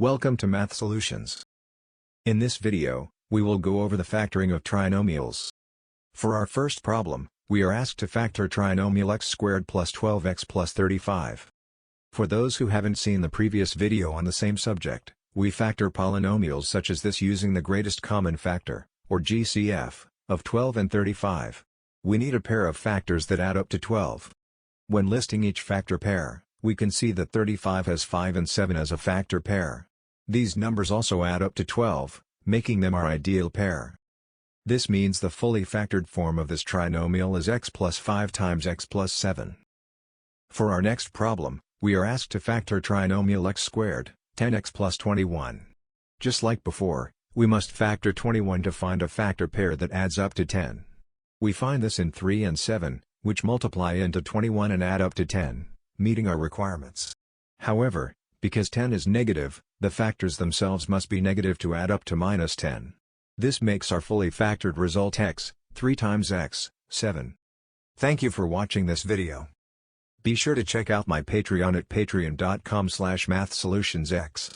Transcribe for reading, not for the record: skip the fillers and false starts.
Welcome to Math Solutions. In this video, we will go over the factoring of trinomials. For our first problem, we are asked to factor trinomial x squared plus 12x plus 35. For those who haven't seen the previous video on the same subject, we factor polynomials such as this using the greatest common factor, or GCF, of 12 and 35. We need a pair of factors that add up to 12. When listing each factor pair, we can see that 35 has 5 and 7 as a factor pair. These numbers also add up to 12, making them our ideal pair. This means the fully factored form of this trinomial is x plus 5 times x plus 7. For our next problem, we are asked to factor trinomial x squared, 10x plus 21. Just like before, we must factor 21 to find a factor pair that adds up to 10. We find this in 3 and 7, which multiply into 21 and add up to 10, meeting our requirements. However, because 10 is negative, the factors themselves must be negative to add up to minus 10. This makes our fully factored result x, 3 times x, 7. Thank you for watching this video. Be sure to check out my Patreon at patreon.com/mathsolutionsx.